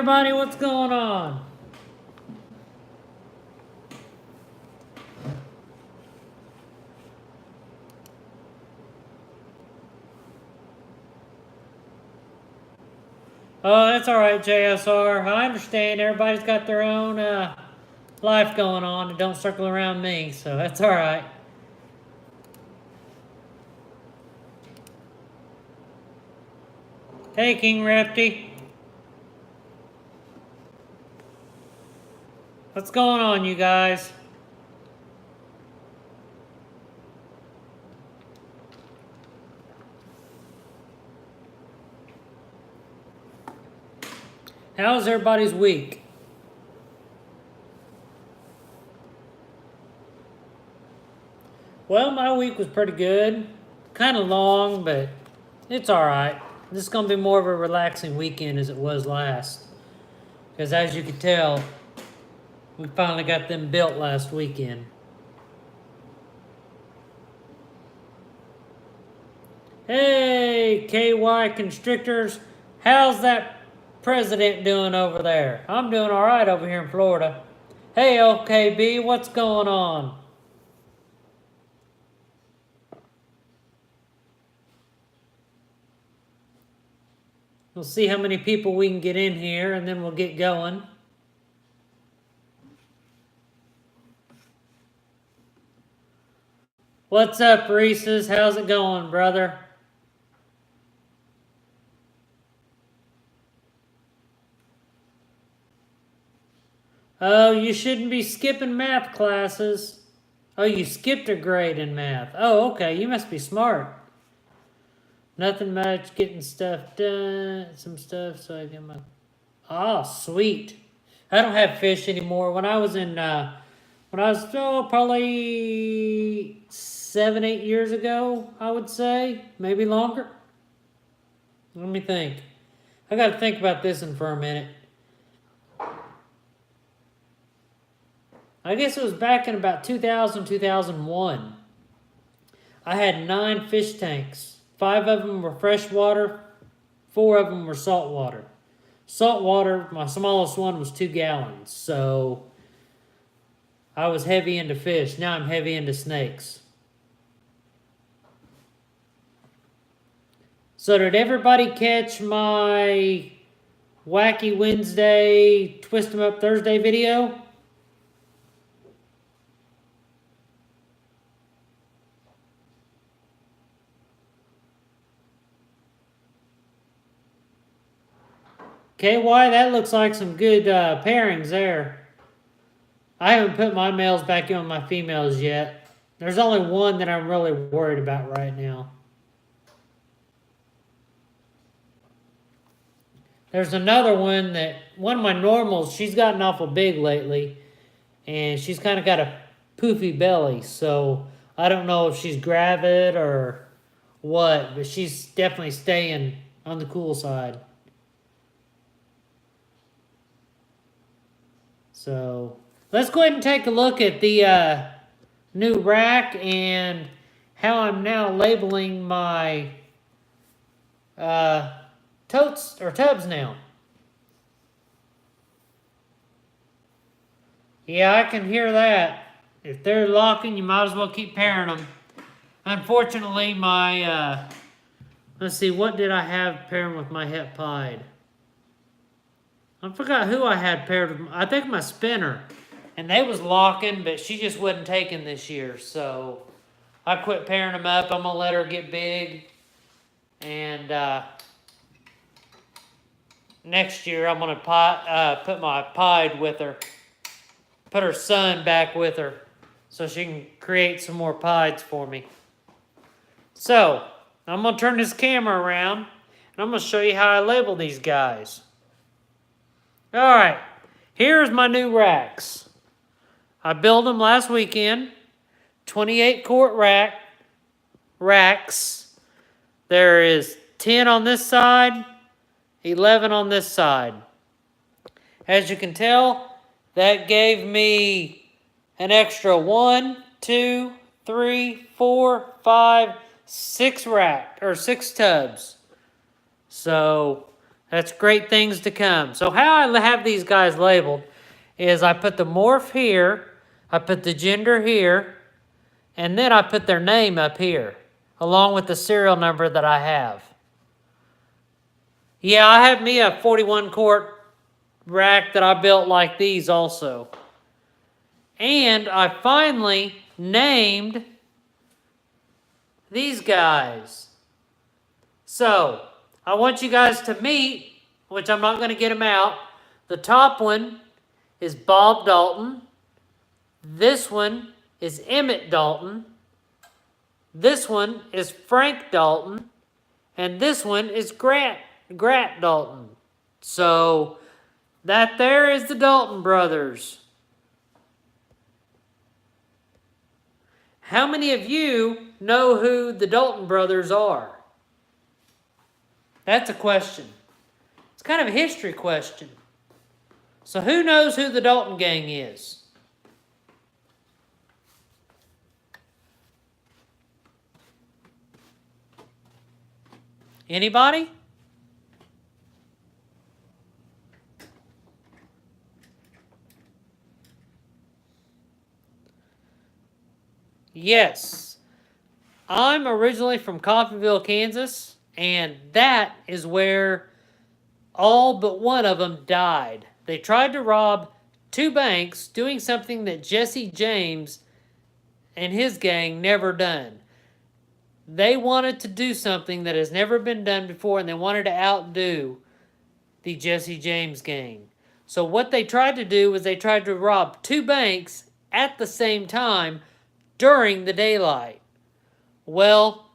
everybody, what's going on? Oh, that's alright, JSR. I understand everybody's got their own life going on that don't circle around me, so that's alright. Hey, King Repty. What's going on, you guys? How's everybody's week? Well, my week was pretty good. Kind of long, but it's alright. This is going to be more of a relaxing weekend as it was last. Because as you can tell, we finally got them built last weekend. Hey, KY Constrictors. How's that president doing over there? I'm doing alright over here in Florida. Hey, LKB, what's going on? We'll see how many people we can get in here, and then we'll get going. What's up, Reese's? How's it going, brother? Oh, you shouldn't be skipping math classes. Oh, you skipped a grade in math. Oh, okay, you must be smart. Nothing much, getting stuff done, some stuff, so I get my... Oh, sweet. I don't have fish anymore. When I was probably 7, 8 years ago, I would say. Maybe longer. Let me think. I got to think about this one for a minute. I guess it was back in about 2000, 2001. I had 9 fish tanks. 5 of them were freshwater. 4 of them were saltwater. Saltwater, my smallest one was 2 gallons. So I was heavy into fish. Now I'm heavy into snakes. So did everybody catch my Wacky Wednesday, Twist 'em Up Thursday video? KY, that looks like some good pairings there. I haven't put my males back in with my females yet. There's only one that I'm really worried about right now. There's another one one of my normals, she's gotten awful big lately. And she's kind of got a poofy belly. So I don't know if she's gravid or what. But she's definitely staying on the cool side. So let's go ahead and take a look at the new rack and how I'm now labeling my totes or tubs now. Yeah, I can hear that. If they're locking, you might as well keep pairing them. Unfortunately, my let's see, what did I have pairing with my het pied? I forgot who I had paired with. I think my spinner. And they was locking, but she just wasn't taking this year. So I quit pairing them up. I'm going to let her get big. And next year I'm going to put my pied with her. Put her son back with her. So she can create some more pieds for me. So I'm going to turn this camera around. And I'm going to show you how I label these guys. Alright, here's my new racks. I built them last weekend. 28 quart racks. There is 10 on this side, 11 on this side. As you can tell, that gave me an extra 1, 2, 3, 4, 5, 6 6 tubs. So That's great things to come. So how I have these guys labeled is I put the morph here, I put the gender here, and then I put their name up here, along with the serial number that I have. Yeah, I have me a 41 quart rack that I built like these also. And I finally named these guys. So, I want you guys to meet, which I'm not going to get them out. The top one is Bob Dalton. This one is Emmett Dalton. This one is Frank Dalton. And this one is Grant Dalton. So, that there is the Dalton brothers. How many of you know who the Dalton brothers are? That's a question. It's kind of a history question. So who knows who the Dalton Gang is? Anybody? Yes. I'm originally from Coffeyville, Kansas, and that is where all but one of them died. They tried to rob 2 banks doing something that Jesse James and his gang never done. They wanted to do something that has never been done before, and they wanted to outdo the Jesse James gang. So what they tried to do was they tried to rob 2 banks at the same time during the daylight. Well,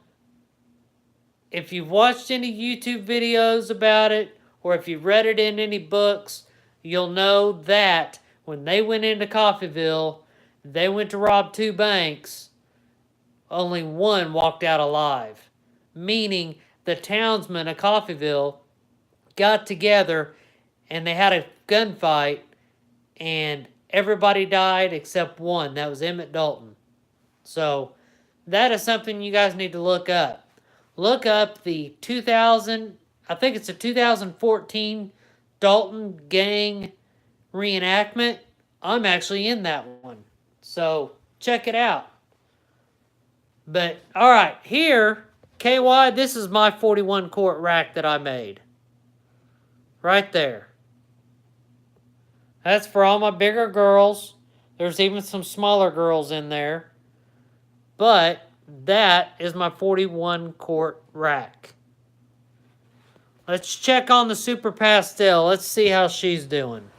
if you've watched any YouTube videos about it, or if you've read it in any books, you'll know that when they went into Coffeyville, they went to rob 2 banks, only one walked out alive. Meaning the townsmen of Coffeyville got together and they had a gunfight and everybody died except one. That was Emmett Dalton. So that is something you guys need to look up. Look up the 2014 Dalton Gang reenactment. I'm actually in that one. So check it out. But, alright, here, KY, this is my 41 quart rack that I made. Right there. That's for all my bigger girls. There's even some smaller girls in there. But that is my 41 quart rack. Let's check on the Super Pastel. Let's see how she's doing.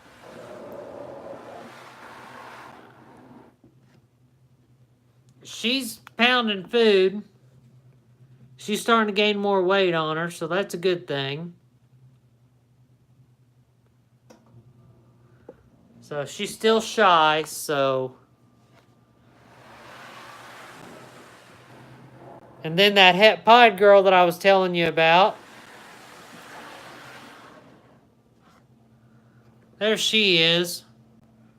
She's pounding food. She's starting to gain more weight on her, so that's a good thing. So she's still shy, so... And then that het pied girl that I was telling you about. There she is.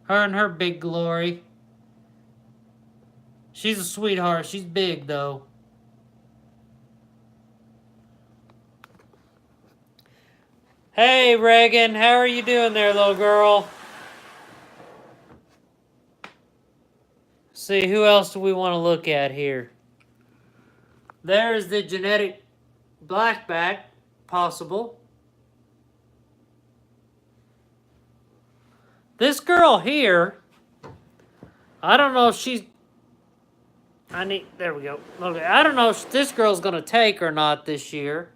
Her and her big glory. She's a sweetheart. She's big, though. Hey, Reagan. How are you doing there, little girl? See, who else do we want to look at here? There's the genetic blackback, possible. This girl here, I don't know if she's... there we go. Okay, I don't know if this girl's going to take or not this year.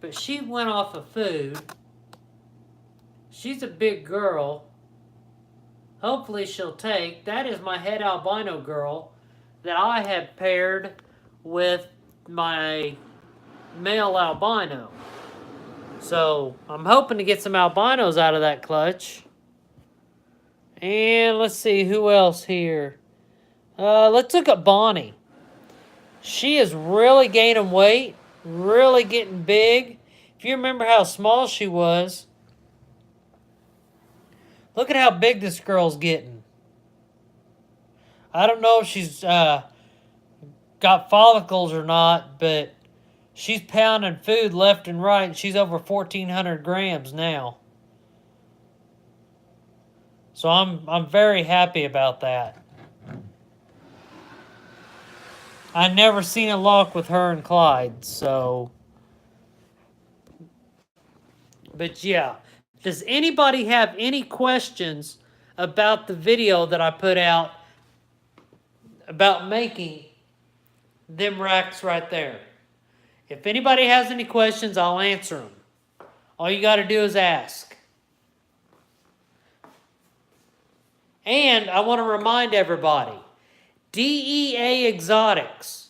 But she went off of food. She's a big girl. Hopefully she'll take. That is my het albino girl that I have paired with my male albino. So I'm hoping to get some albinos out of that clutch. And let's see who else here. Let's look at Bonnie. She is really gaining weight, really getting big. If you remember how small she was, look at how big this girl's getting. I don't know if she's got follicles or not, but She's pounding food left and right, and she's over 1,400 grams now. So I'm very happy about that. I never seen a lock with her and Clyde, so. But yeah, does anybody have any questions about the video that I put out about making them racks right there? If anybody has any questions, I'll answer them. All you got to do is ask. And I want to remind everybody, DEA Exotics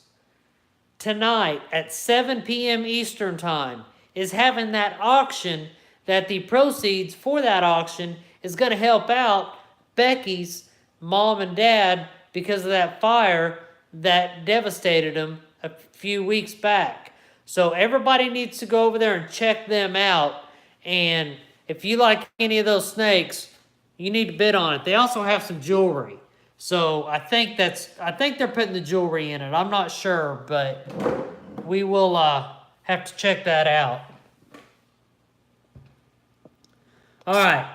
tonight at 7 p.m. Eastern Time is having that auction, that the proceeds for that auction is going to help out Becky's mom and dad because of that fire that devastated them a few weeks back. So everybody needs to go over there and check them out. And if you like any of those snakes, you need to bid on it. They also have some jewelry. So I think they're putting the jewelry in it. I'm not sure, but we will have to check that out. All right.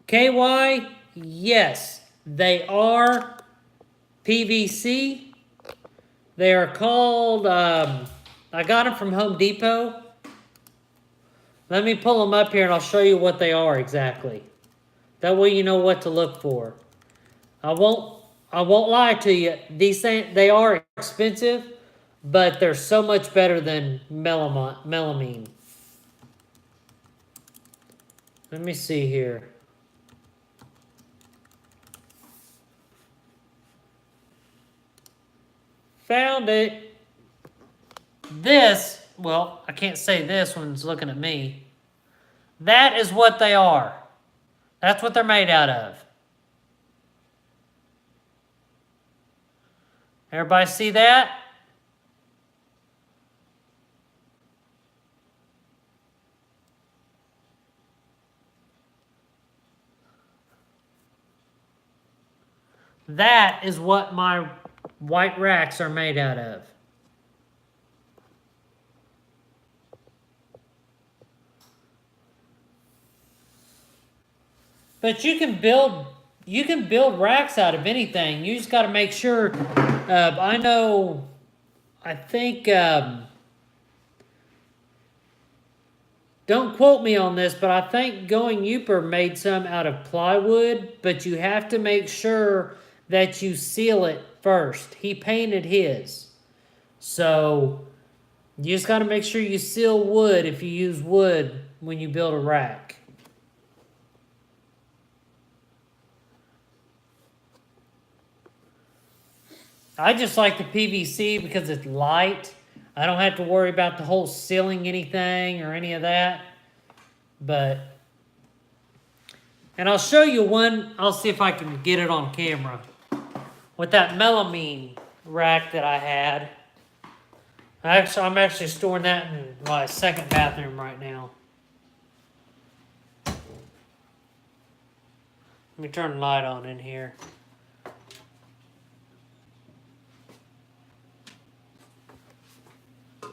KY, yes, they are PVC. They are called, I got them from Home Depot. Let me pull them up here and I'll show you what they are exactly. That way you know what to look for. I won't lie to you. They are expensive, but they're so much better than melamine. Let me see here. Found it. This, well, I can't say this one's looking at me. That is what they are. That's what they're made out of. Everybody see that? That is what my white racks are made out of. But you can build racks out of anything. You just got to make sure. I think. Don't quote me on this, but I think Going Youper made some out of plywood. But you have to make sure that you seal it first. He painted his, so you just got to make sure you seal wood if you use wood when you build a rack. I just like the PVC because it's light. I don't have to worry about the whole sealing anything or any of that. And I'll show you one. I'll see if I can get it on camera. With that melamine rack that I had. I'm actually storing that in my second bathroom right now. Let me turn the light on in here.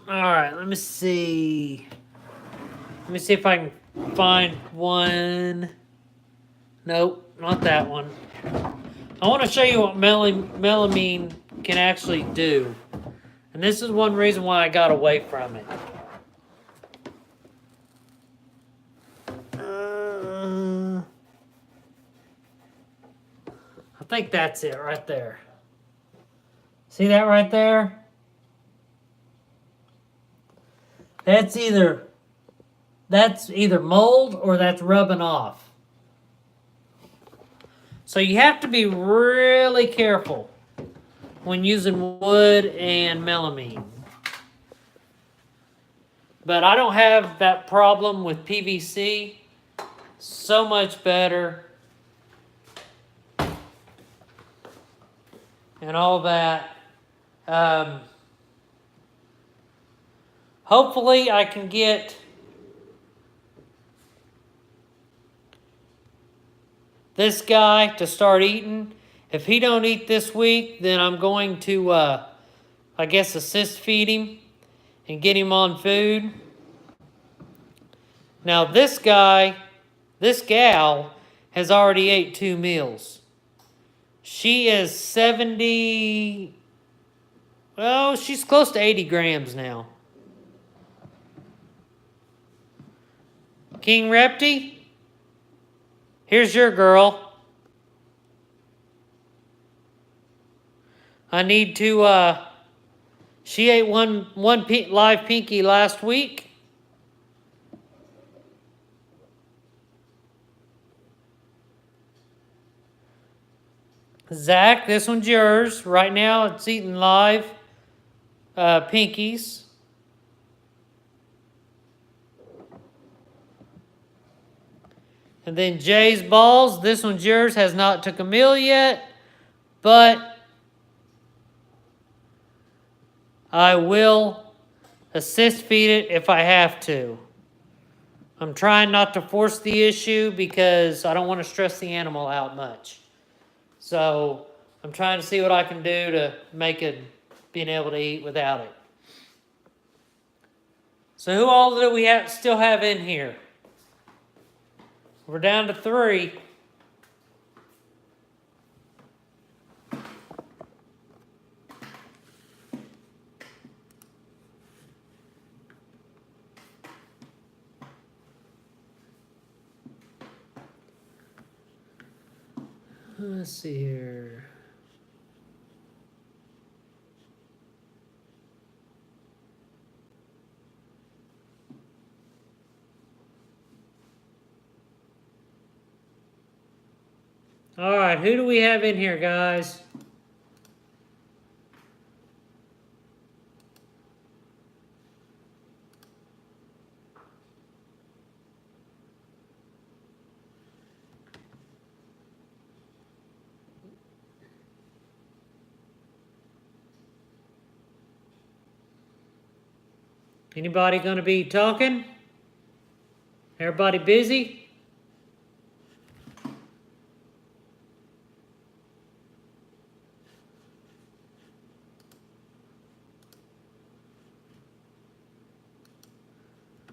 Alright, let me see. Let me see if I can find one. Nope, not that one. I want to show you what melamine can actually do. And this is one reason why I got away from it. I think that's it right there. See that right there? That's either mold or that's rubbing off. So you have to be really careful when using wood and melamine. But I don't have that problem with PVC. So much better. And all that. Hopefully I can get this guy to start eating. If he don't eat this week, then I'm going to, I guess, assist feed him. and get him on food. Now this gal has already ate 2 meals. She is 70, well, she's close to 80 grams now. King Repty, here's your girl. I need to, she ate one live pinky last week. Zach, this one's yours. Right now it's eating live pinkies. And then Jay's balls, this one's yours, has not took a meal yet, but I will assist feed it if I have to. I'm trying not to force the issue because I don't want to stress the animal out much. So I'm trying to see what I can do to make it being able to eat without it. So who all do we still have in here? We're down to 3. Let's see here. All right, who do we have in here, guys? Anybody going to be talking? Everybody busy?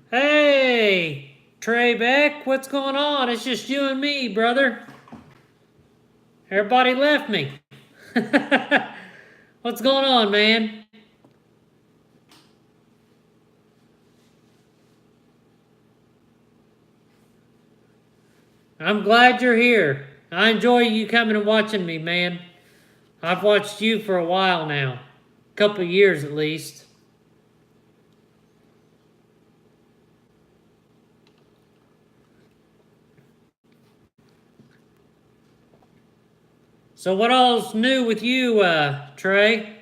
Hey, Trey Beck, what's going on? It's just you and me, brother. Everybody left me. What's going on, man? I'm glad you're here. I enjoy you coming and watching me, man. I've watched you for a while now. A couple of years at least. So what all's new with you, Trey?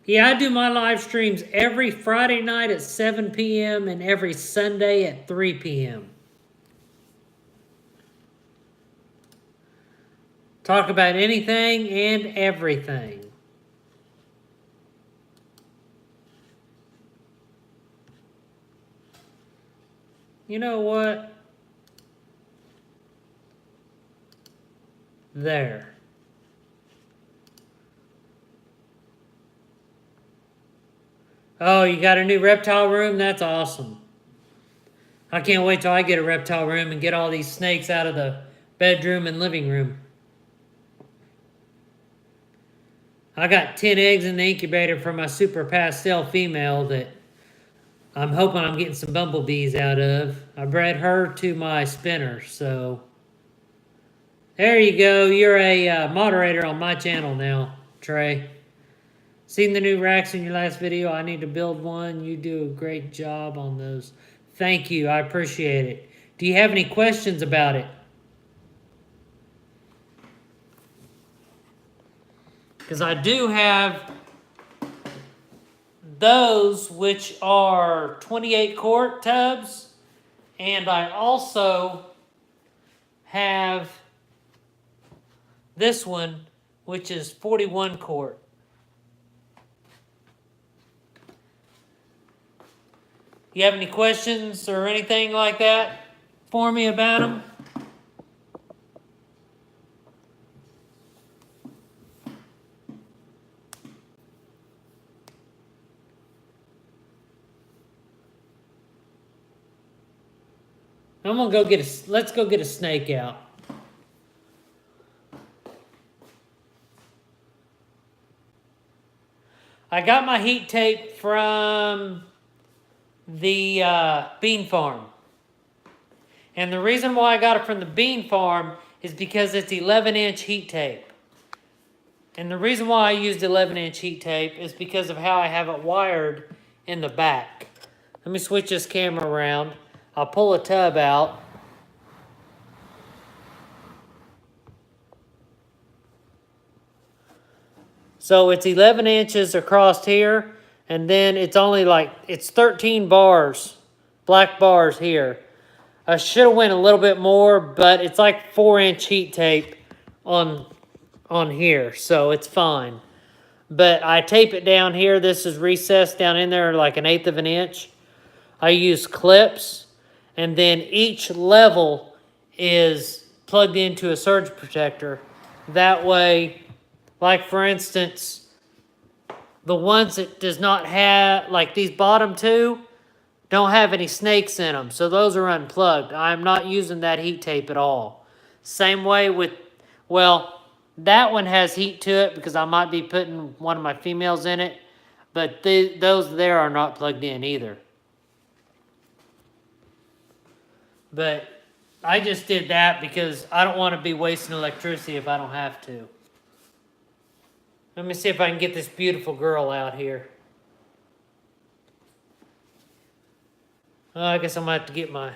Yeah, I do my live streams every Friday night at 7 p.m. and every Sunday at 3 p.m. Talk about anything and everything. You know what? There. Oh, you got a new reptile room? That's awesome. I can't wait till I get a reptile room and get all these snakes out of the bedroom and living room. I got 10 eggs in the incubator for my super pastel female that I'm hoping I'm getting some bumblebees out of. I bred her to my spinner, so there you go. You're a moderator on my channel now, Trey. Seen the new racks in your last video. I need to build one. You do a great job on those. Thank you. I appreciate it. Do you have any questions about it? Because I do have those, which are 28 quart tubs. And I also have this one, which is 41 quart. You have any questions or anything like that for me about them? I'm gonna go get a, let's go get a snake out. I got my heat tape from the bean farm. And the reason why I got it from the bean farm is because it's 11-inch heat tape. And the reason why I used 11-inch heat tape is because of how I have it wired in the back. Let me switch this camera around. I'll pull a tub out. So it's 11 inches across here, and then it's only like, it's 13 bars, black bars here. I should have went a little bit more, but it's like 4-inch heat tape on here, so it's fine. But I tape it down here. This is recessed down in there like 1/8 of an inch. I use clips, and then each level is plugged into a surge protector. That way, like for instance, the ones that does not have, like these bottom two, don't have any snakes in them, so those are unplugged. I'm not using that heat tape at all. Same way with, well, that one has heat to it because I might be putting one of my females in it, but those there are not plugged in either. But I just did that because I don't want to be wasting electricity if I don't have to. Let me see if I can get this beautiful girl out here. I guess I'm going to have to get my...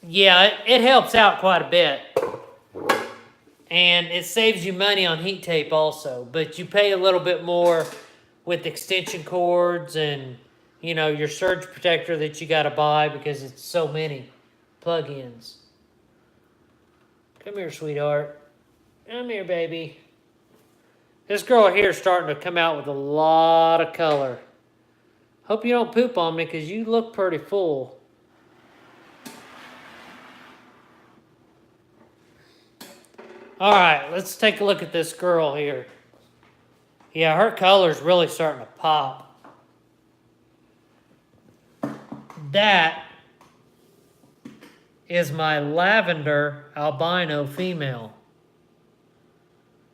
Yeah, it helps out quite a bit. And it saves you money on heat tape also. But you pay a little bit more with extension cords and, you know, your surge protector that you got to buy because it's so many plug-ins. Come here, sweetheart. Come here, baby. This girl here is starting to come out with a lot of color. Hope you don't poop on me because you look pretty full. All right, let's take a look at this girl here. Yeah, her color's really starting to pop. That is my Lavender Albino female.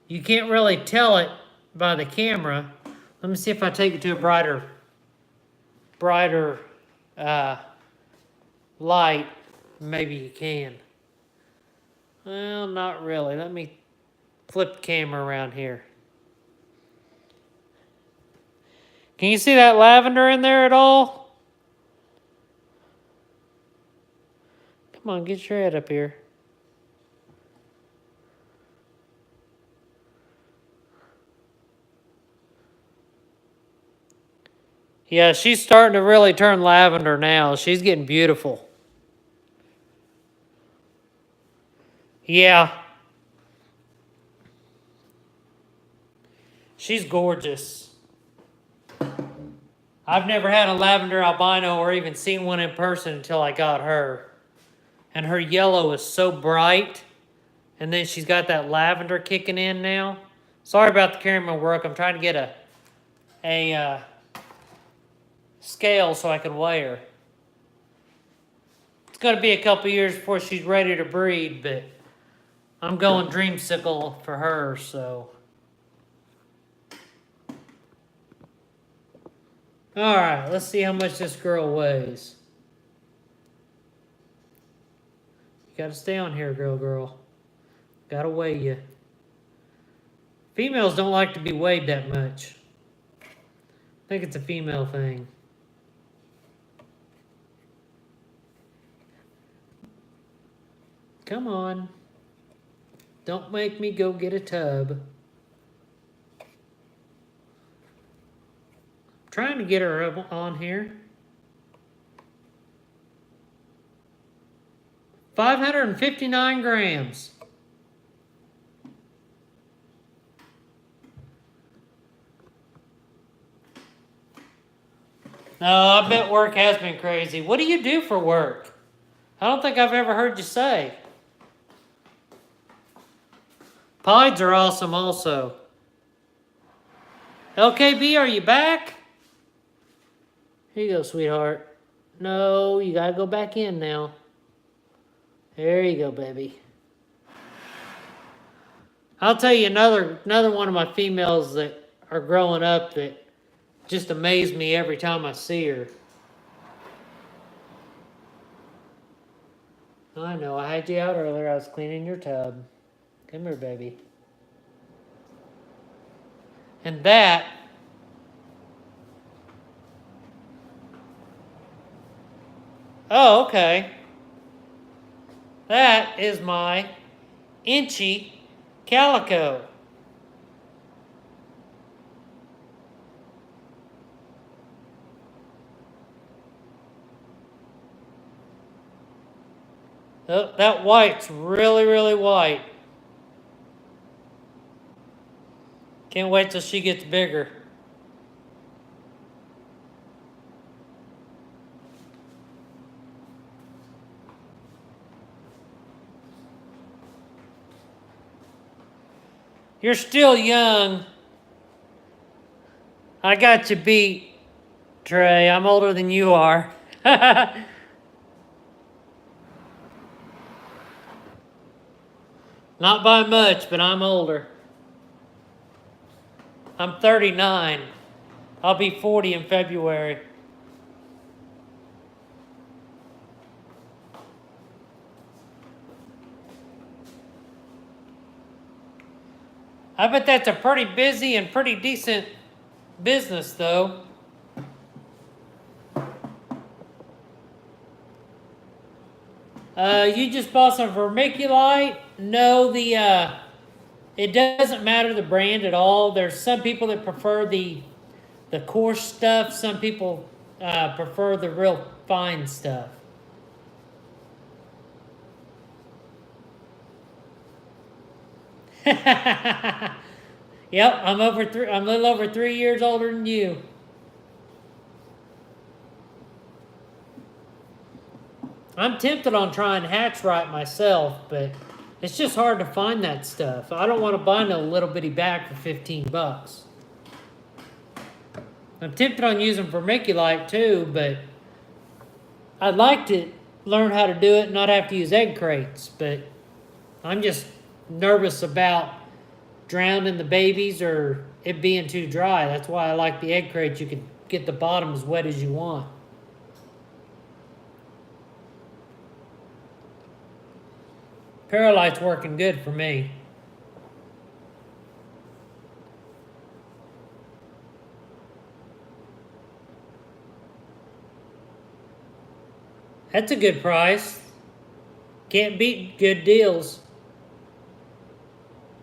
You can't really tell it by the camera. Let me see if I take it to a brighter light. Maybe you can. Well, not really. Let me flip the camera around here. Can you see that lavender in there at all? Come on, get your head up here. Yeah, she's starting to really turn lavender now. She's getting beautiful. Yeah. She's gorgeous. I've never had a lavender albino or even seen one in person until I got her. And her yellow is so bright. And then she's got that lavender kicking in now. Sorry about the camera work. I'm trying to get a scale so I can weigh her. It's going to be a couple years before she's ready to breed, but I'm going dreamsicle for her, so. All right, let's see how much this girl weighs. You got to stay on here, girl. Got to weigh you. Females don't like to be weighed that much. I think it's a female thing. Come on. Don't make me go get a tub. Trying to get her on here. 559 grams. No, I bet work has been crazy. What do you do for work? I don't think I've ever heard you say. Pieds are awesome also. LKB, are you back? Here you go, sweetheart. No, you gotta go back in now. There you go, baby. I'll tell you another one of my females that are growing up that just amaze me every time I see her. I know, I had you out earlier. I was cleaning your tub. Come here, baby. And that oh, okay. That is my inchy Calico. Oh, that white's really, really white. Can't wait till she gets bigger. You're still young. I got you beat, Trey. I'm older than you are. Not by much, but I'm older. I'm 39. I'll be 40 in February. I bet that's a pretty busy and pretty decent business, though. You just bought some vermiculite. No, it doesn't matter the brand at all. There's some people that prefer the coarse stuff. Some people prefer the real fine stuff. Yep, I'm a little over 3 years older than you. I'm tempted on trying hatch right myself, but it's just hard to find that stuff. I don't want to buy no little bitty bag for 15 bucks. I'm tempted on using vermiculite too, but I'd like to learn how to do it and not have to use egg crates, but I'm just nervous about drowning the babies or it being too dry. That's why I like the egg crates. You can get the bottom as wet as you want. Perlite's working good for me. That's a good price. Can't beat good deals.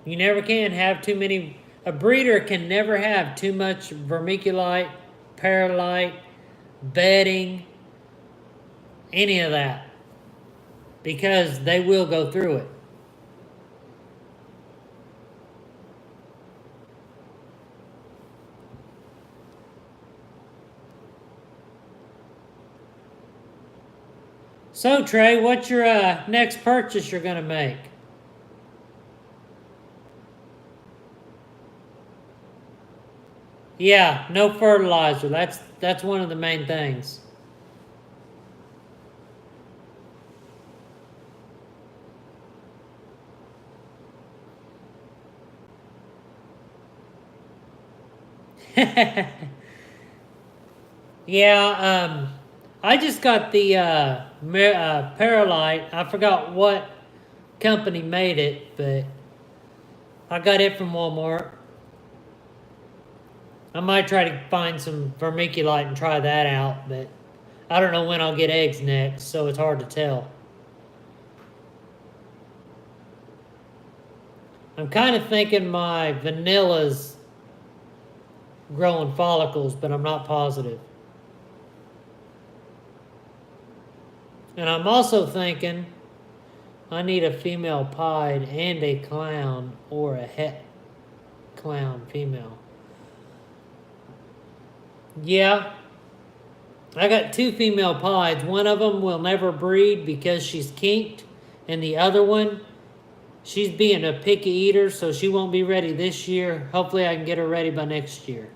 You never can have too many. A breeder can never have too much vermiculite, perlite, bedding, any of that. Because they will go through it. So Trey, what's your next purchase you're gonna make? Yeah, no fertilizer. That's one of the main things. Yeah, I just got the Perlite. I forgot what company made it, but I got it from Walmart. I might try to find some vermiculite and try that out, but I don't know when I'll get eggs next, so it's hard to tell. I'm kind of thinking my vanilla's growing follicles, but I'm not positive. And I'm also thinking I need a female pied and a clown or a het clown female. Yeah, I got 2 female pieds. One of them will never breed because she's kinked, and the other one, she's being a picky eater, so she won't be ready this year. Hopefully I can get her ready by next year.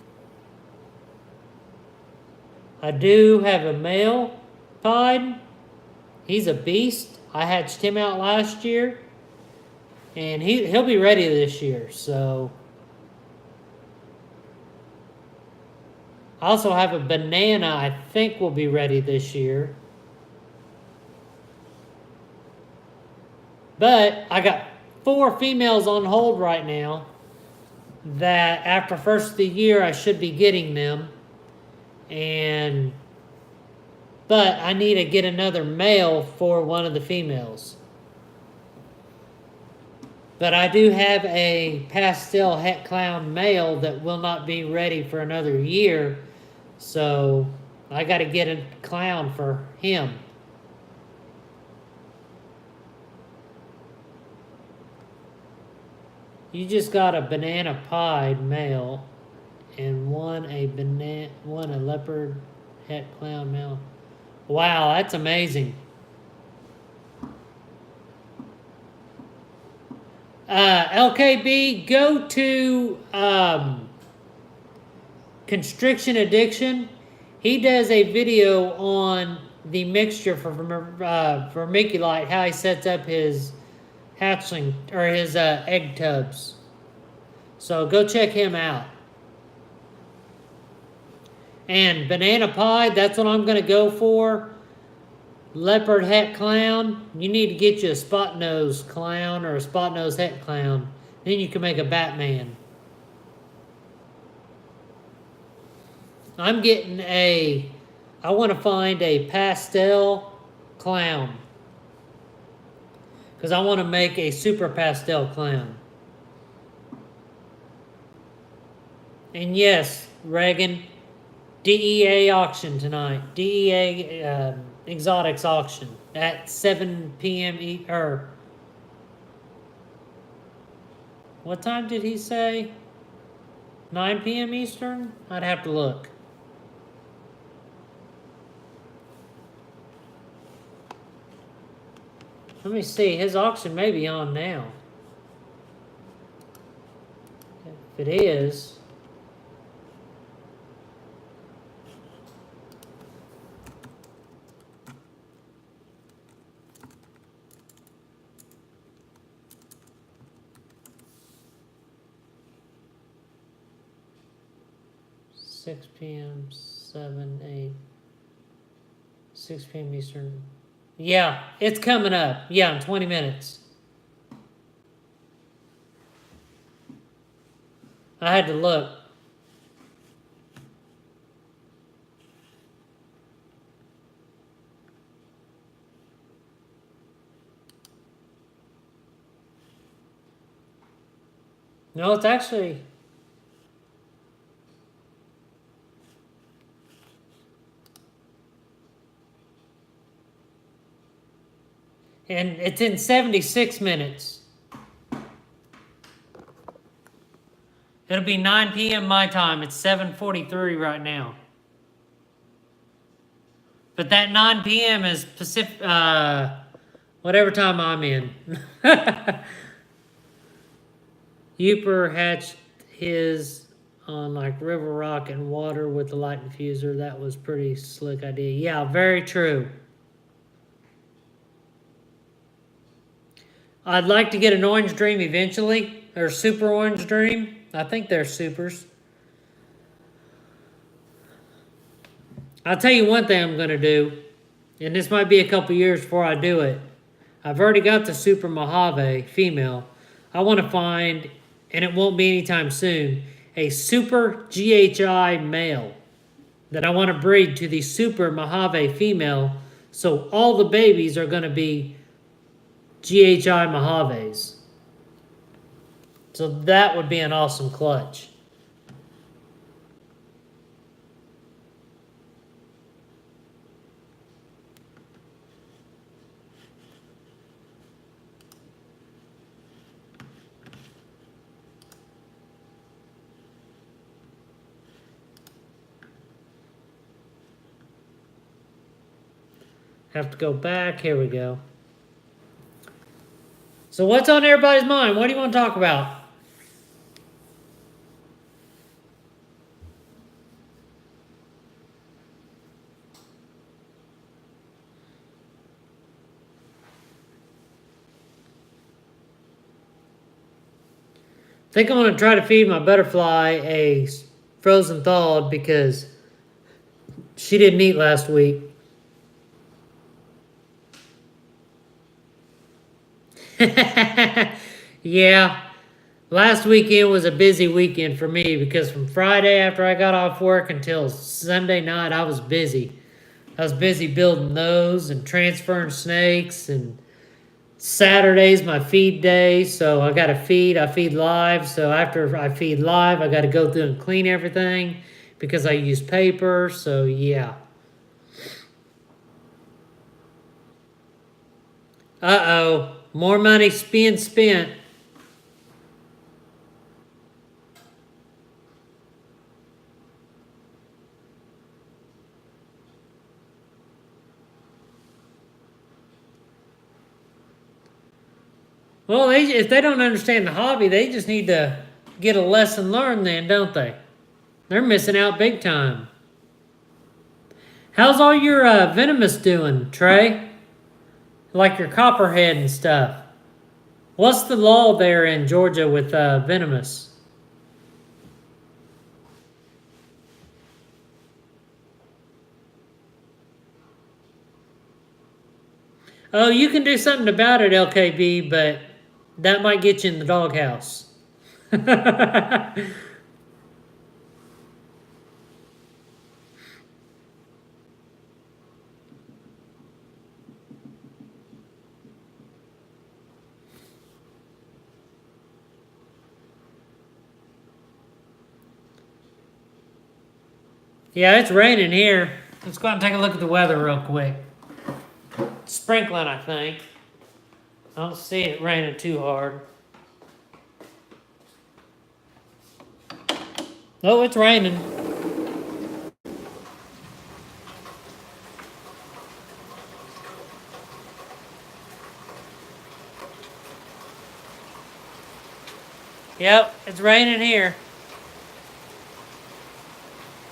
I do have a male pied, he's a beast. I hatched him out last year, and he'll be ready this year. So I also have a banana I think will be ready this year. But I got 4 females on hold right now that after first of the year I should be getting them. But I need to get another male for one of the females. But I do have a pastel het clown male that will not be ready for another year. So I got to get a clown for him. You just got a banana pied male and one a leopard het clown male. Wow, that's amazing. LKB, go to Constriction Addiction. He does a video on the mixture for vermiculite, how he sets up his hatchling or his egg tubs. So go check him out. And banana pie, that's what I'm going to go for. Leopard het clown, you need to get you a spot nose clown or a spot nose het clown. Then you can make a Batman. I'm getting I want to find a pastel clown. Because I want to make a super pastel clown. And yes, Reagan, DEA auction tonight. DEA Exotics auction at 7 p.m. or what time did he say? 9 p.m. Eastern? I'd have to look. Let me see. His auction may be on now. If it is... 6 p.m., 7, 8, 6 p.m. Eastern. Yeah, it's coming up. Yeah, in 20 minutes. I had to look. No, it's actually... And it's in 76 minutes. It'll be 9 p.m. my time. It's 7:43 right now. But that 9 p.m. is Pacific, whatever time I'm in. Uper hatched his on like river rock and water with the light diffuser. That was pretty slick idea. Yeah, very true. I'd like to get an orange dream eventually, or super orange dream. I think they're supers. I'll tell you one thing I'm going to do, and this might be a couple years before I do it. I've already got the super Mojave female. I want to find, and it won't be anytime soon, a super GHI male that I want to breed to the super Mojave female, so all the babies are going to be GHI Mojaves. So that would be an awesome clutch. Have to go back. Here we go. So what's on everybody's mind? What do you want to talk about? think I'm going to try to feed my butterfly a frozen thawed because she didn't eat last week. Yeah. Last weekend was a busy weekend for me because from Friday after I got off work until Sunday night, I was busy. I was busy building those and transferring snakes, and Saturday's my feed day, so I got to feed. I feed live, so after I feed live, I got to go through and clean everything because I use paper, so yeah. Uh-oh, more money being spent. Well, if they don't understand the hobby, they just need to get a lesson learned then, don't they? They're missing out big time. How's all your venomous doing, Trey? Like your copperhead and stuff. What's the law there in Georgia with venomous? Oh, you can do something about it, LKB, but that might get you in the doghouse. Yeah, it's raining here. Let's go out and take a look at the weather real quick. It's sprinkling, I think. I don't see it raining too hard. Oh, it's raining. Yep, it's raining here.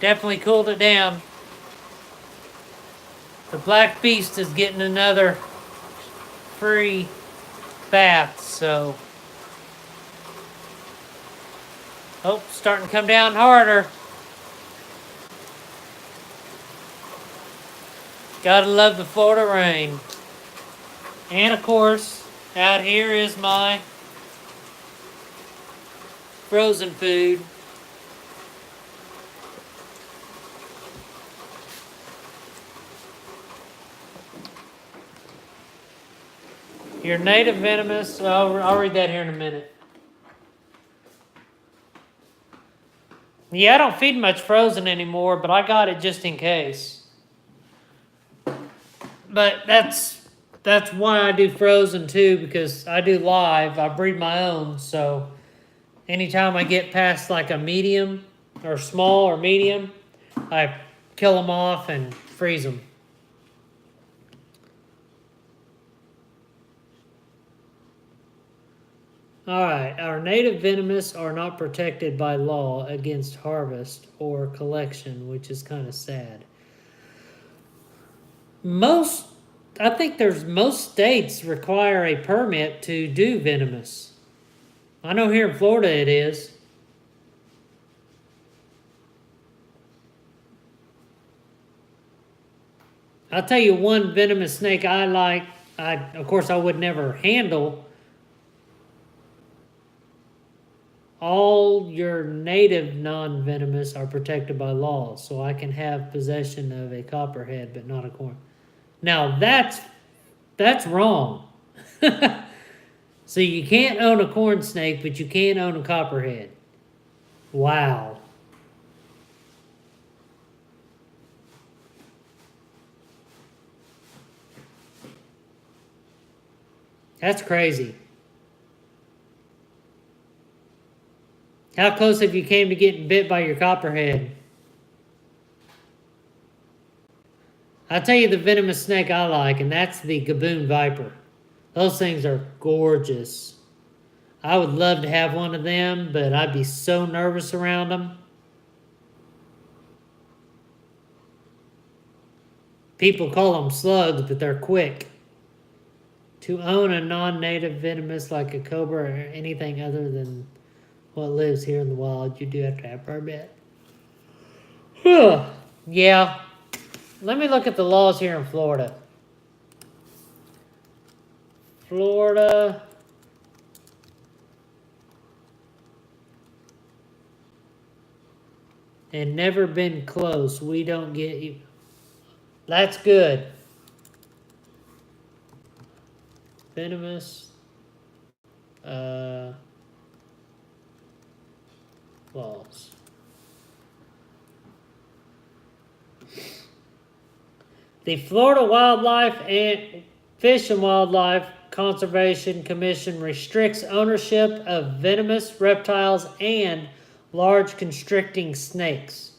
Definitely cooled it down. The Black Beast is getting another free bath, so. Oh, starting to come down harder. Gotta love the Florida rain. And of course, out here is my frozen food. Your native venomous, I'll read that here in a minute. Yeah, I don't feed much frozen anymore, but I got it just in case. But that's why I do frozen too, because I do live. I breed my own, so anytime I get past like a medium or small or medium, I kill them off and freeze them. Alright, our native venomous are not protected by law against harvest or collection, which is kind of sad. I think most states require a permit to do venomous. I know here in Florida it is. I'll tell you one venomous snake I like. Of course, I would never handle. All your native non-venomous are protected by law, so I can have possession of a copperhead, but not a corn. Now that's wrong. So you can't own a corn snake, but you can own a copperhead. Wow. That's crazy. How close have you came to getting bit by your copperhead? I'll tell you the venomous snake I like, and that's the gaboon viper. Those things are gorgeous. I would love to have one of them, but I'd be so nervous around them. People call them slugs, but they're quick. To own a non-native venomous like a cobra or anything other than... what lives here in the wild, you do have to have a permit. Yeah. Let me look at the laws here in Florida. Florida. And never been close. We don't get you. That's good. Venomous laws. The Florida Wildlife and Fish and Wildlife Conservation Commission restricts ownership of venomous reptiles and large constricting snakes.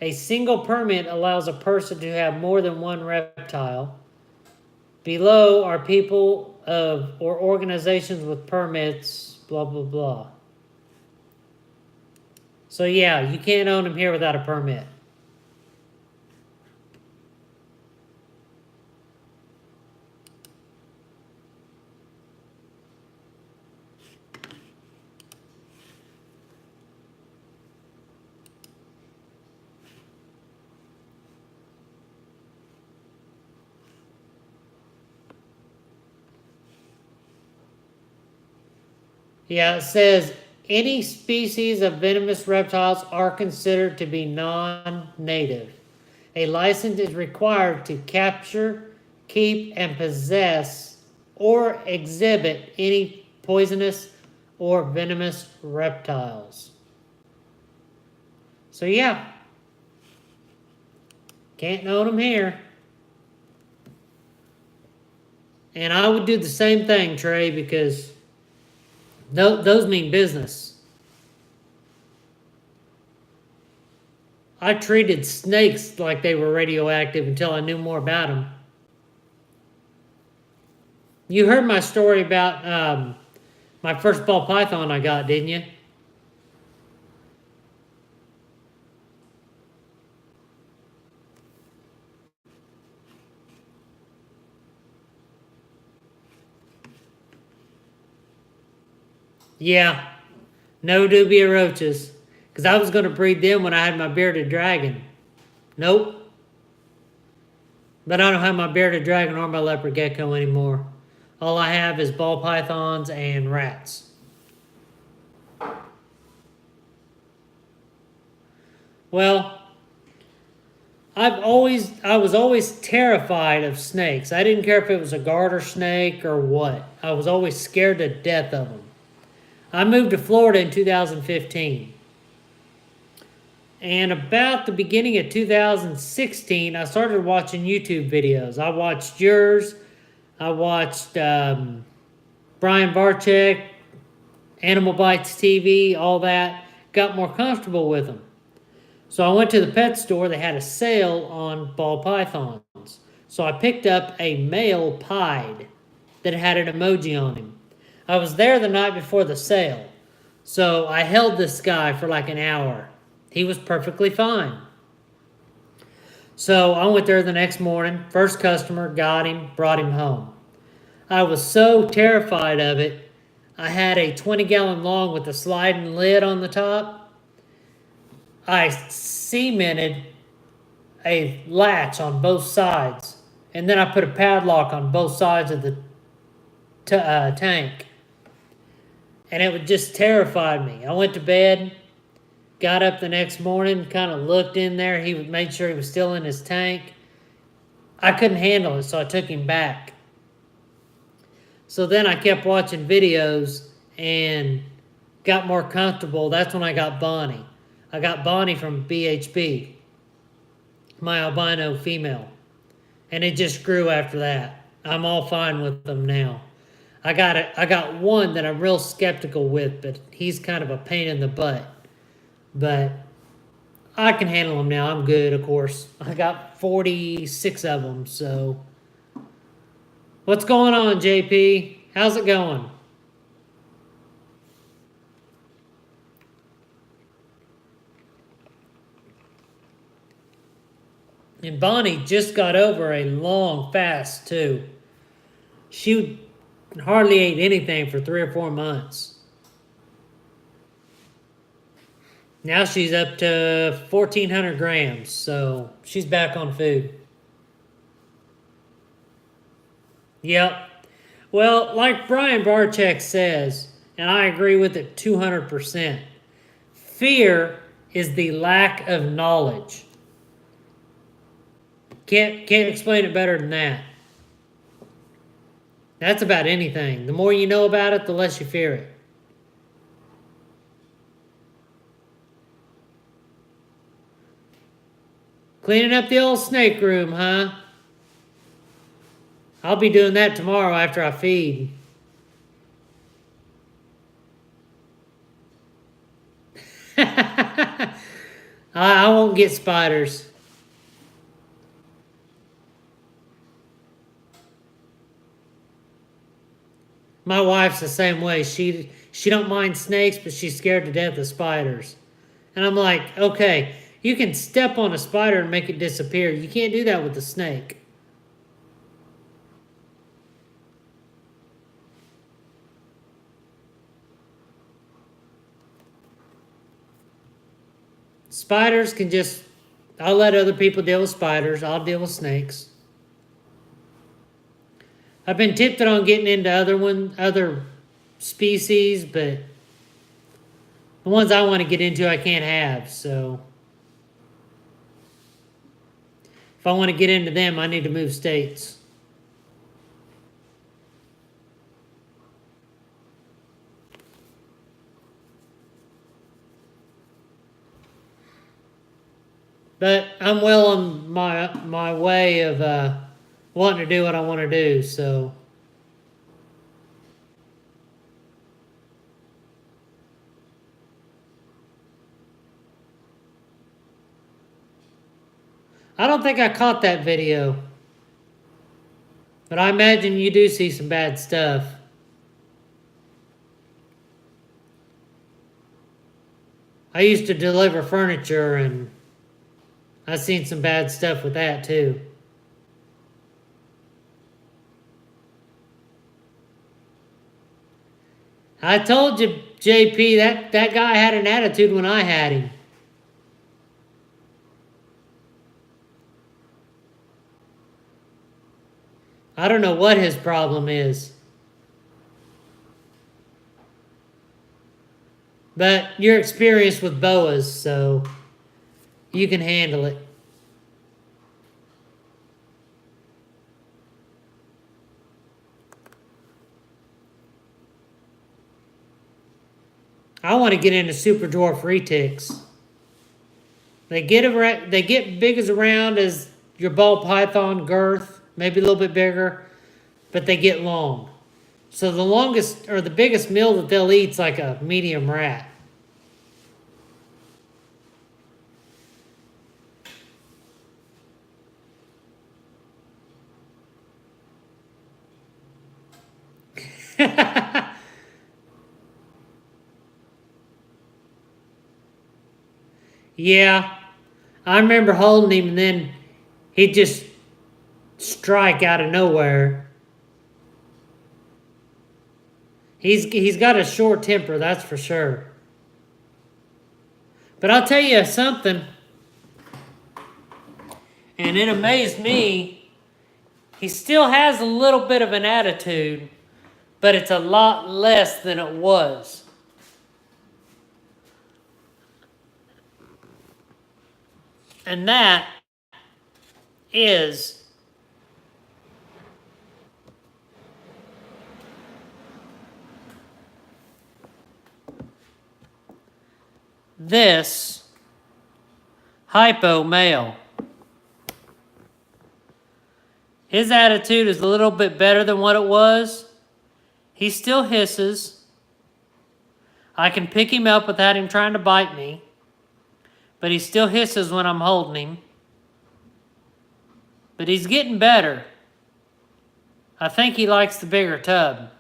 A single permit allows a person to have more than one reptile. Below are people or organizations with permits, blah, blah, blah. So yeah, you can't own them here without a permit. Yeah, it says any species of venomous reptiles are considered to be non-native. A license is required to capture, keep, and possess or exhibit any poisonous or venomous reptiles. So yeah, can't own them here. And I would do the same thing, Trey, because those mean business. I treated snakes like they were radioactive until I knew more about them. You heard my story about my first ball python I got, didn't you? Yeah, no dubia roaches. Because I was going to breed them when I had my bearded dragon. Nope. But I don't have my bearded dragon or my leopard gecko anymore. All I have is ball pythons and rats. Well, I was always terrified of snakes. I didn't care if it was a garter snake or what. I was always scared to death of them. I moved to Florida in 2015. And about the beginning of 2016, I started watching YouTube videos. I watched yours. I watched Brian Barczyk, Animal Bites TV, all that. Got more comfortable with them. So I went to the pet store. They had a sale on ball pythons. So I picked up a male pied that had an emoji on him. I was there the night before the sale. So I held this guy for like an hour. He was perfectly fine. So I went there the next morning. First customer, got him, brought him home. I was so terrified of it. I had a 20-gallon long with a sliding lid on the top. I cemented a latch on both sides. And then I put a padlock on both sides of the tank. And it just terrified me. I went to bed, got up the next morning, kind of looked in there. He made sure he was still in his tank. I couldn't handle it, so I took him back. So then I kept watching videos and got more comfortable. That's when I got Bonnie. I got Bonnie from BHB, my albino female. And it just grew after that. I'm all fine with them now. I got one that I'm real skeptical with, but he's kind of a pain in the butt. But I can handle them now. I'm good, of course. I got 46 of them, so. What's going on, JP? How's it going? And Bonnie just got over a long fast, too. She hardly ate anything for 3 or 4 months. Now she's up to 1,400 grams, so she's back on food. Yep. Well, like Brian Barczyk says, and I agree with it 200%, fear is the lack of knowledge. Can't explain it better than that. That's about anything. The more you know about it, the less you fear it. Cleaning up the old snake room, huh? I'll be doing that tomorrow after I feed. I won't get spiders. My wife's the same way. She don't mind snakes, but she's scared to death of spiders. And I'm like, okay, you can step on a spider and make it disappear. You can't do that with a snake. Spiders can just, I'll let other people deal with spiders. I'll deal with snakes. I've been tempted on getting into other species, but the ones I want to get into I can't have, so if I want to get into them, I need to move states. But I'm well on my way of wanting to do what I want to do, so. I don't think I caught that video. But I imagine you do see some bad stuff. I used to deliver furniture and I've seen some bad stuff with that too. I told you, JP, that guy had an attitude when I had him. I don't know what his problem is. But you're experienced with boas, so you can handle it. I want to get into super dwarf retics. They get big as around as your ball python girth, maybe a little bit bigger, but they get long. So the longest or the biggest meal that they'll eat is like a medium rat. Yeah, I remember holding him and then he'd just strike out of nowhere. He's got a short temper, that's for sure. But I'll tell you something, and it amazed me. He still has a little bit of an attitude, but it's a lot less than it was. And that is this Hypo Male. His attitude is a little bit better than what it was. He still hisses. I can pick him up without him trying to bite me. But he still hisses when I'm holding him. But he's getting better. I think he likes the bigger tub.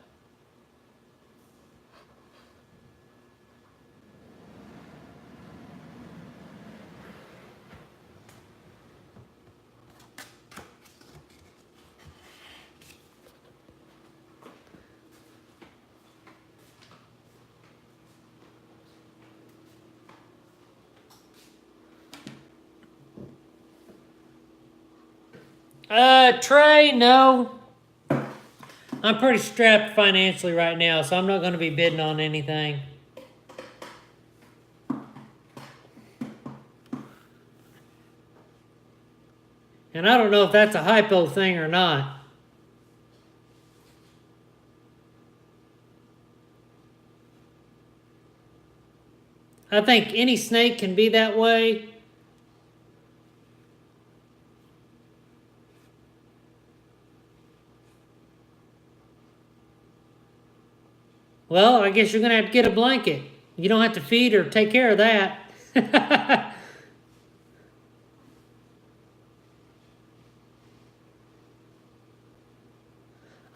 Trey, no. I'm pretty strapped financially right now, so I'm not going to be bidding on anything. And I don't know if that's a hypo thing or not. I think any snake can be that way. Well, I guess you're going to have to get a blanket. You don't have to feed or take care of that.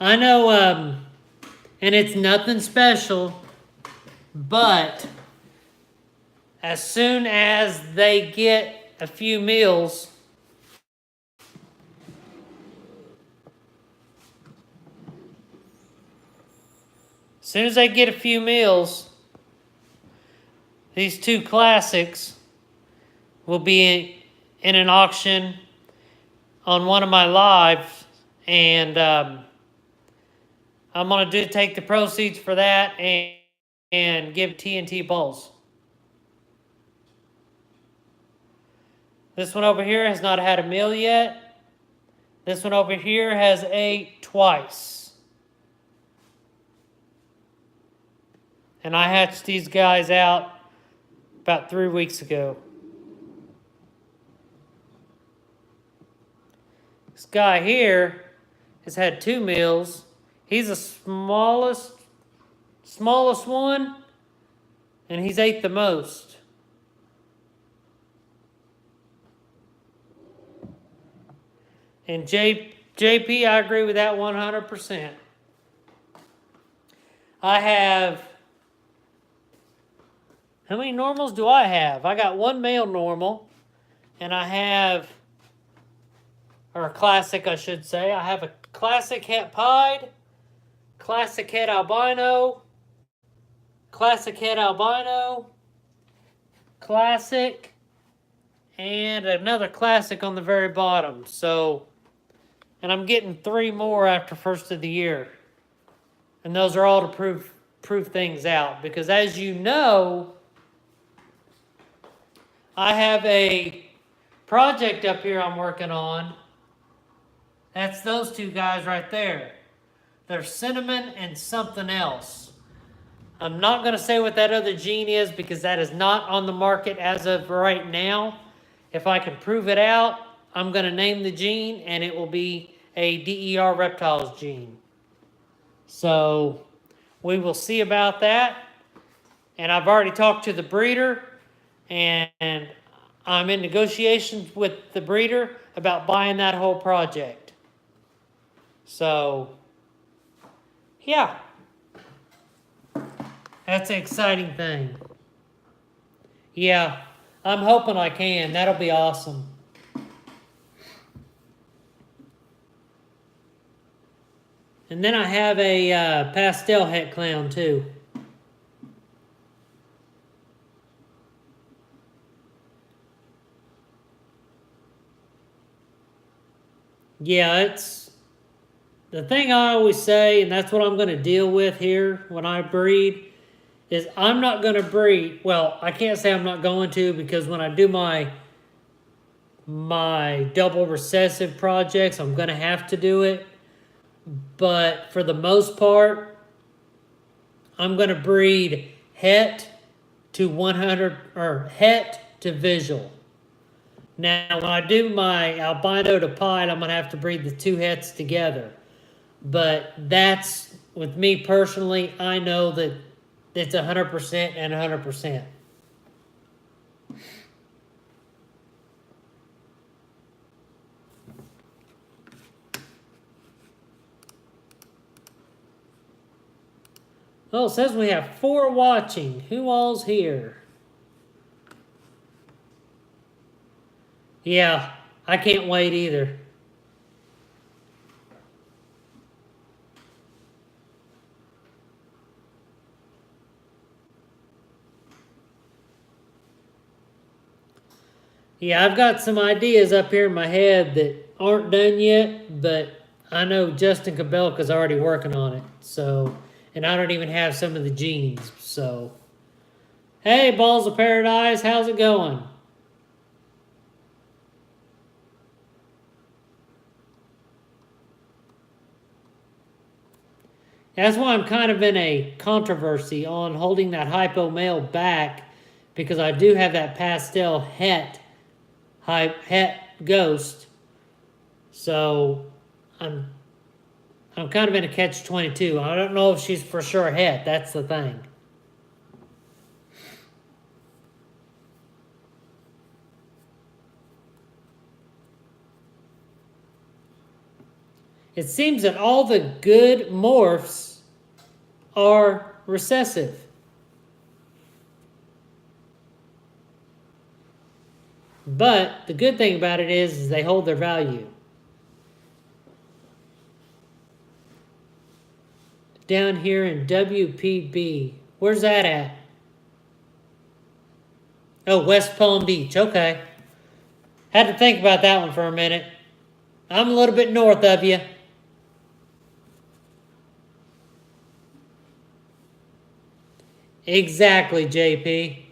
I know, and it's nothing special, but as soon as they get a few meals, these two classics will be in an auction on one of my lives, and I'm going to take the proceeds for that and give TNT balls. This one over here has not had a meal yet. This one over here has ate twice. And I hatched these guys out about 3 weeks ago. This guy here has had 2 meals. He's the smallest one, and he's ate the most. And JP, I agree with that 100%. I have, how many normals do I have? I got 1 male normal, and I have, or a classic I should say, I have a classic het pied, classic het albino, classic het albino, classic, and another classic on the very bottom. So, and I'm getting 3 more after first of the year. And those are all to prove things out. Because as you know, I have a project up here I'm working on. That's those 2 guys right there. They're cinnamon and something else. I'm not going to say what that other gene is because that is not on the market as of right now. If I can prove it out, I'm going to name the gene and it will be a DER reptiles gene. So we will see about that. And I've already talked to the breeder and I'm in negotiations with the breeder about buying that whole project. So, yeah. That's an exciting thing. Yeah, I'm hoping I can. That'll be awesome. And then I have a pastel het clown too. Yeah, it's the thing I always say, and that's what I'm going to deal with here when I breed, is I'm not going to breed. Well, I can't say I'm not going to because when I do my double recessive projects, I'm going to have to do it. But for the most part, I'm going to breed het to 100 or het to visual. Now, when I do my albino to pied, I'm going to have to breed the 2 hets together. But that's, with me personally, I know that it's 100% and 100%. Oh, it says we have 4 watching. Who all's here? Yeah, I can't wait either. Yeah, I've got some ideas up here in my head that aren't done yet, but I know Justin Cabelka's already working on it. So, and I don't even have some of the jeans. So, hey, Balls of Paradise, how's it going? That's why I'm kind of in a controversy on holding that Hypo Male back, because I do have that pastel het ghost. So I'm kind of in a catch-22. I don't know if she's for sure het. That's the thing. It seems that all the good morphs are recessive. But the good thing about it is they hold their value. Down here in WPB. Where's that at? Oh, West Palm Beach. Okay. Had to think about that one for a minute. I'm a little bit north of you. Exactly, JP.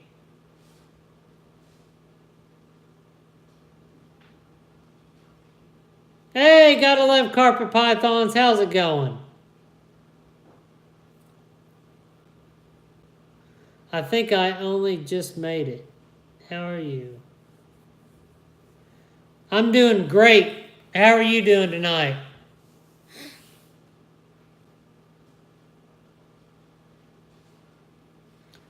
Hey, gotta love carpet pythons. How's it going? I think I only just made it. How are you? I'm doing great. How are you doing tonight?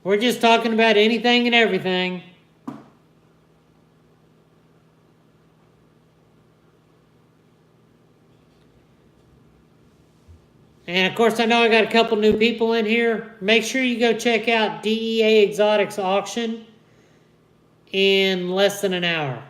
We're just talking about anything and everything. And of course, I know I got a couple new people in here. Make sure you go check out DEA Exotics Auction in less than an hour.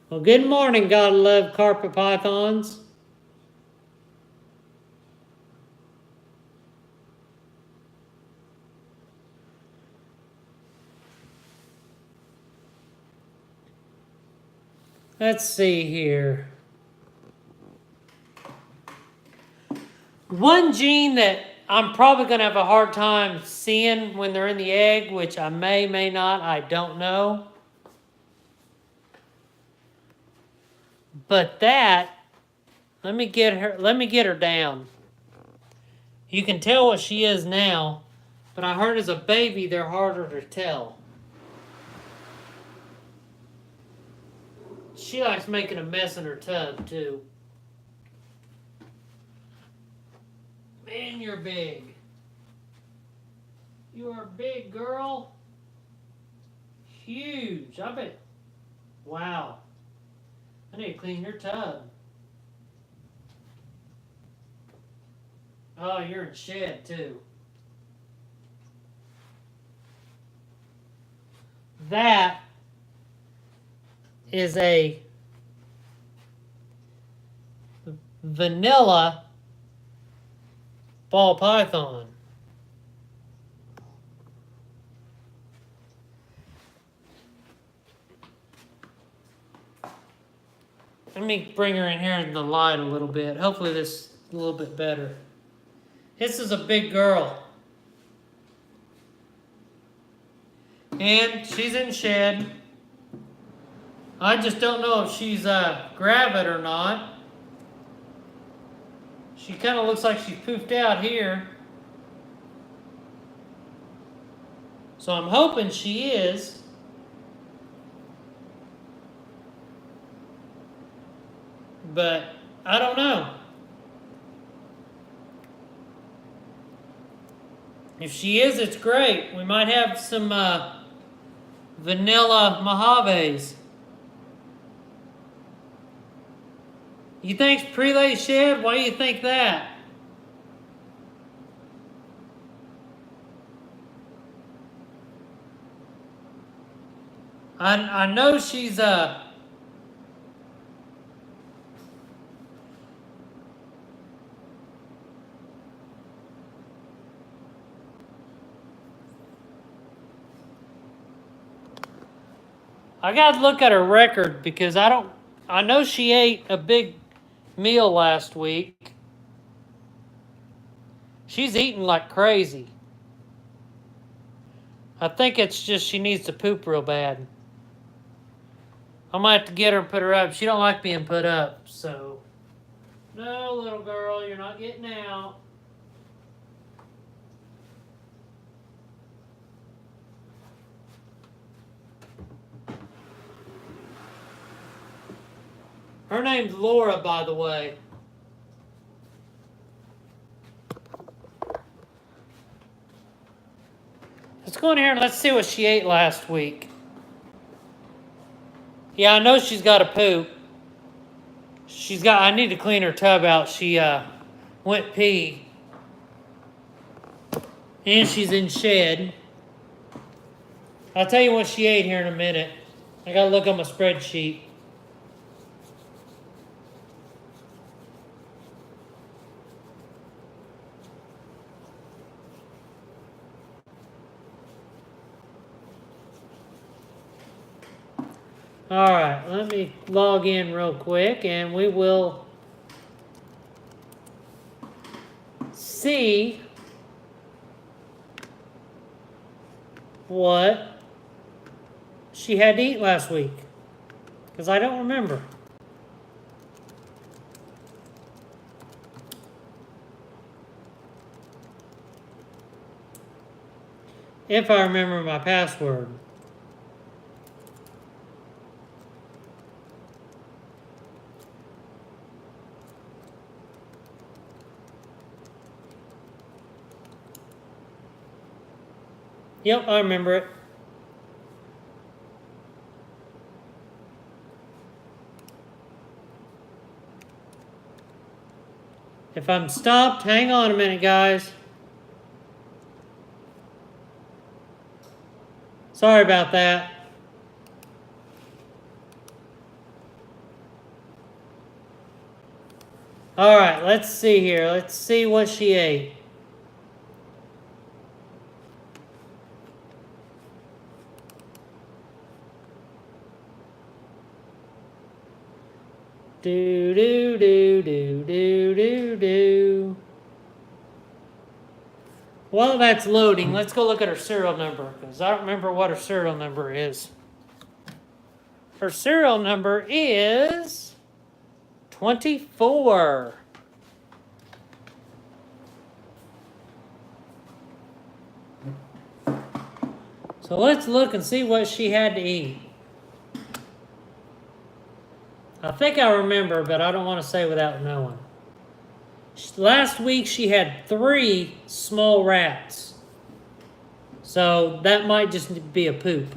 Well, good morning, gotta love carpet pythons. Let's see here. One gene that I'm probably going to have a hard time seeing when they're in the egg, which I may not, I don't know. But that, let me get her down. You can tell what she is now, but I heard as a baby they're harder to tell. She likes making a mess in her tub, too. Man, you're big. You are a big girl. Huge. I bet. Wow. I need to clean your tub. Oh, you're in shed, too. That is a vanilla ball python. Let me bring her in here in the light a little bit. Hopefully this is a little bit better. This is a big girl. And she's in shed. I just don't know if she's gravid or not. She kind of looks like she's poofed out here. So I'm hoping she is. But I don't know. If she is, it's great. We might have some vanilla Mojaves. You think it's prelate shed? Why do you think that? I know she's I gotta look at her record because I know she ate a big meal last week. She's eating like crazy. I think it's just she needs to poop real bad. I might have to get her and put her up. She don't like being put up, so. No, little girl, you're not getting out. Her name's Laura, by the way. Let's go in here and let's see what she ate last week. Yeah, I know she's got to poop. I need to clean her tub out. She went pee. And she's in shed. I'll tell you what she ate here in a minute. I gotta look on my spreadsheet. Alright, let me log in real quick and we will see what she had to eat last week. Because I don't remember. If I remember my password. Yep, I remember it. If I'm stopped, hang on a minute, guys. Sorry about that. All right, let's see here. Let's see what she ate. Do do do do do do do. While that's loading, let's go look at her serial number because I don't remember what her serial number is. Her serial number is 24. So let's look and see what she had to eat. I think I remember, but I don't want to say without knowing. Last week she had 3 small rats. So that might just be a poop.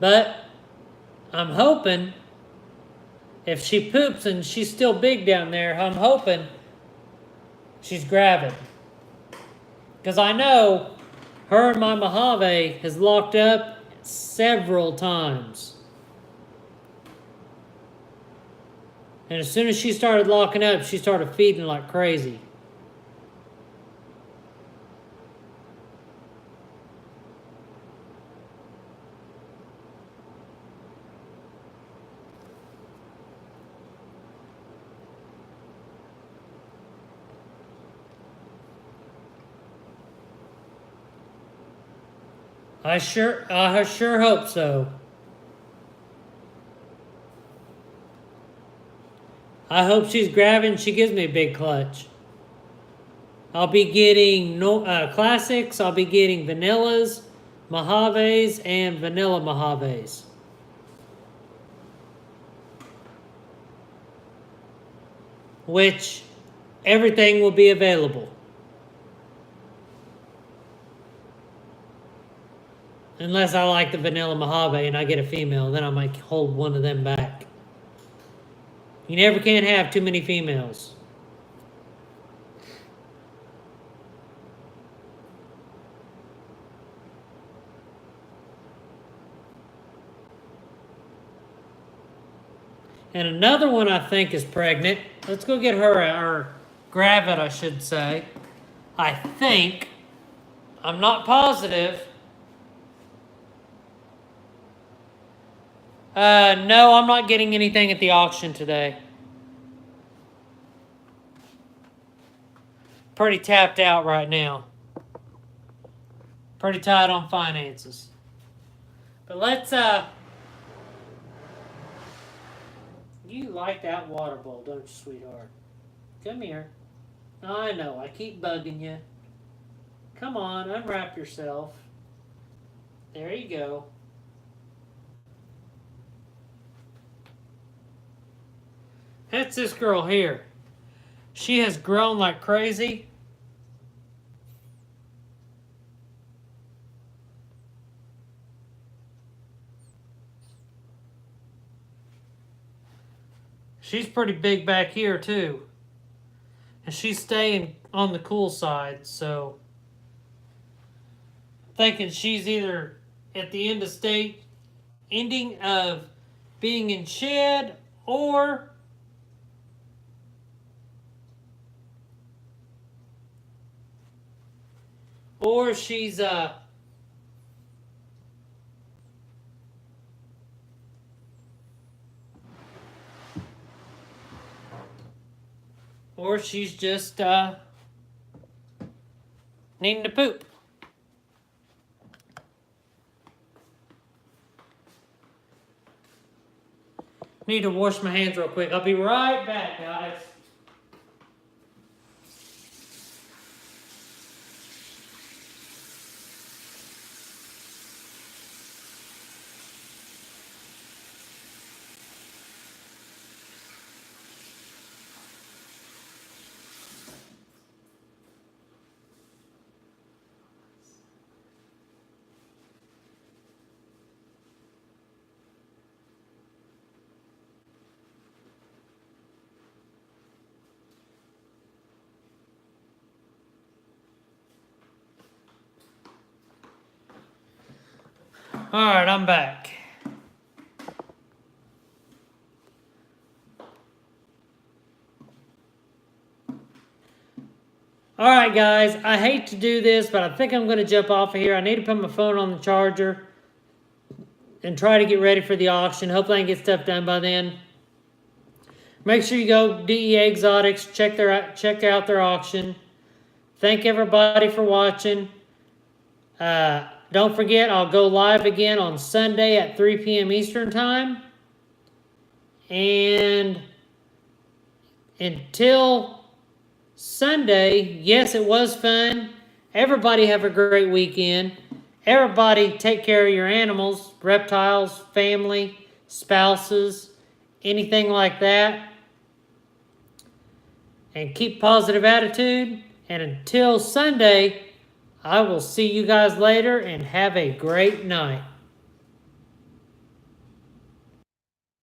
But I'm hoping if she poops and she's still big down there, I'm hoping she's gravid. Because I know her and my Mojave has locked up several times. And as soon as she started locking up, she started feeding like crazy. I sure hope so. I hope she's grabbing. She gives me a big clutch. I'll be getting classics. I'll be getting vanillas, Mojaves, and vanilla Mojaves. Which everything will be available. Unless I like the vanilla Mojave and I get a female, then I might hold one of them back. You never can have too many females. And another one I think is pregnant. Let's go get her, or grab it, I should say. I think. I'm not positive. No, I'm not getting anything at the auction today. Pretty tapped out right now. Pretty tight on finances. But let's, you like that water bowl, don't you, sweetheart? Come here. I know, I keep bugging you. Come on, unwrap yourself. There you go. That's this girl here. She has grown like crazy. She's pretty big back here too. And she's staying on the cool side, so thinking she's either at the ending of being in shed, or she's just needing to poop. Need to wash my hands real quick. I'll be right back, guys. All right, I'm back. All right, guys, I hate to do this, but I think I'm going to jump off of here. I need to put my phone on the charger and try to get ready for the auction. Hopefully I can get stuff done by then. Make sure you go DEA Exotics, check out their auction. Thank everybody for watching. Don't forget, I'll go live again on Sunday at 3 p.m. Eastern Time. And until Sunday, yes, it was fun. Everybody have a great weekend. Everybody take care of your animals, reptiles, family, spouses, anything like that. And keep positive attitude. And until Sunday, I will see you guys later, and have a great night.